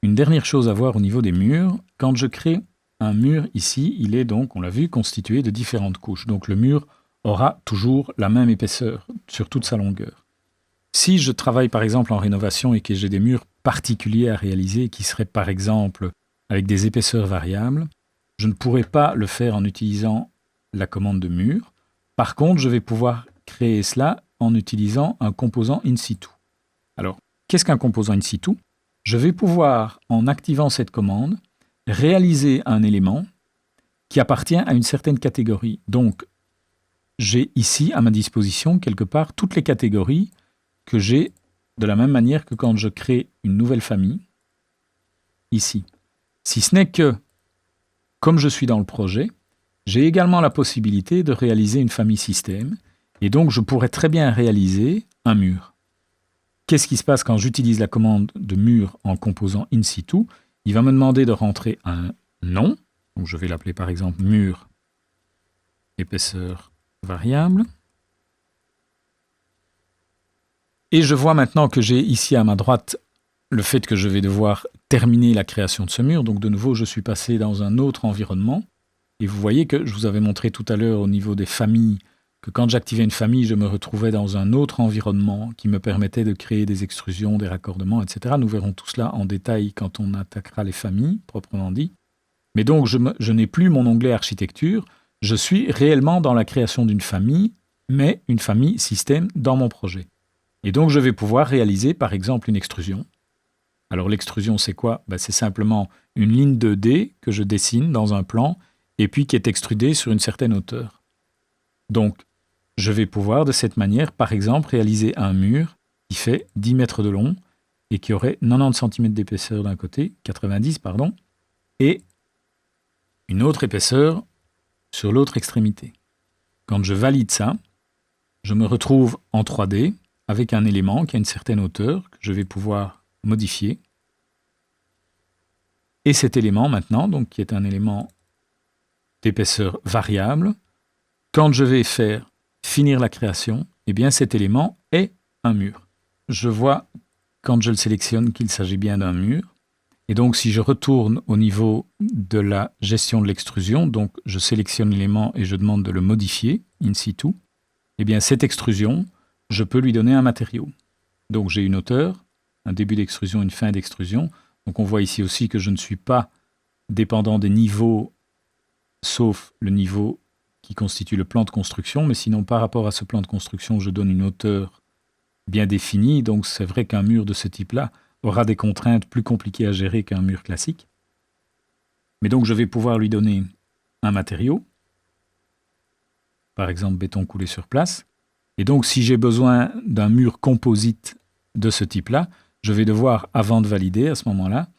une dernière chose à voir au niveau des murs. Quand je crée un mur ici, il est donc, on l'a vu, constitué de différentes couches. Donc le mur aura toujours la même épaisseur sur toute sa longueur. Si je travaille par exemple en rénovation et que j'ai des murs particuliers à réaliser qui seraient par exemple avec des épaisseurs variables, je ne pourrais pas le faire en utilisant la commande de mur. Par contre, je vais pouvoir créer cela en utilisant un composant in situ. Alors, qu'est-ce qu'un composant in situ ? Je vais pouvoir, en activant cette commande, réaliser un élément qui appartient à une certaine catégorie. Donc, j'ai ici à ma disposition quelque part toutes les catégories que j'ai de la même manière que quand je crée une nouvelle famille, ici. Si ce n'est que, comme je suis dans le projet, j'ai également la possibilité de réaliser une famille système, et donc je pourrais très bien réaliser un mur. Qu'est-ce qui se passe quand j'utilise la commande de mur en composant in situ ? Il va me demander de rentrer un nom, donc je vais l'appeler par exemple mur épaisseur variable. Et je vois maintenant que j'ai ici à ma droite le fait que je vais devoir terminer la création de ce mur. Donc de nouveau, je suis passé dans un autre environnement. Et vous voyez que je vous avais montré tout à l'heure au niveau des familles que quand j'activais une famille, je me retrouvais dans un autre environnement qui me permettait de créer des extrusions, des raccordements, etc. Nous verrons tout cela en détail quand on attaquera les familles, proprement dit. Mais donc, je n'ai plus mon onglet architecture. Je suis réellement dans la création d'une famille, mais une famille système dans mon projet. Et donc, je vais pouvoir réaliser, par exemple, une extrusion. Alors, l'extrusion, c'est quoi ? C'est simplement une ligne 2D que je dessine dans un plan et puis qui est extrudée sur une certaine hauteur. Donc, je vais pouvoir, de cette manière, par exemple, réaliser un mur qui fait 10 mètres de long et qui aurait 90 cm d'épaisseur d'un côté, 90, pardon, et une autre épaisseur sur l'autre extrémité. Quand je valide ça, je me retrouve en 3D avec un élément qui a une certaine hauteur que je vais pouvoir modifier. Et cet élément maintenant, donc, qui est un élément d'épaisseur variable, quand je vais faire finir la création, eh bien cet élément est un mur. Je vois, quand je le sélectionne, qu'il s'agit bien d'un mur. Et donc, si je retourne au niveau de la gestion de l'extrusion, donc je sélectionne l'élément et je demande de le modifier in situ, eh bien cette extrusion, je peux lui donner un matériau. Donc j'ai une hauteur, un début d'extrusion, une fin d'extrusion. Donc on voit ici aussi que je ne suis pas dépendant des niveaux, sauf le niveau qui constitue le plan de construction, mais sinon par rapport à ce plan de construction, je donne une hauteur bien définie. Donc c'est vrai qu'un mur de ce type-là aura des contraintes plus compliquées à gérer qu'un mur classique. Mais donc je vais pouvoir lui donner un matériau, par exemple béton coulé sur place. Et donc, si j'ai besoin d'un mur composite de ce type-là, je vais devoir, avant de valider à ce moment-là,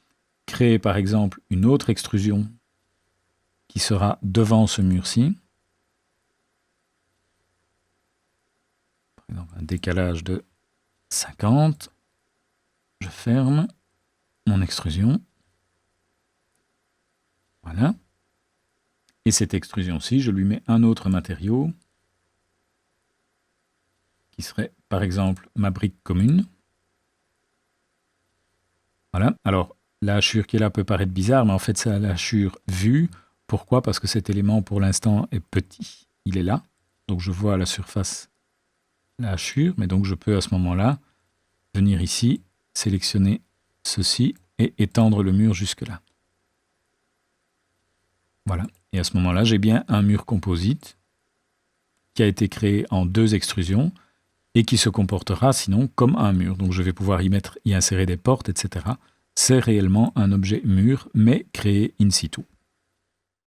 créer par exemple une autre extrusion qui sera devant ce mur-ci. Par exemple, un décalage de 50. Je ferme mon extrusion. Voilà. Et cette extrusion-ci, je lui mets un autre matériau qui serait par exemple ma brique commune. Voilà. Alors, la hachure qui est là peut paraître bizarre, mais en fait, c'est la hachure vue. Pourquoi ? Parce que cet élément, pour l'instant, est petit. Il est là. Donc, je vois à la surface la hachure, mais donc je peux à ce moment-là venir ici, sélectionner ceci et étendre le mur jusque-là. Voilà. Et à ce moment-là, j'ai bien un mur composite qui a été créé en 2 extrusions et qui se comportera sinon comme un mur. Donc je vais pouvoir y insérer des portes, etc. C'est réellement un objet mur, mais créé in situ.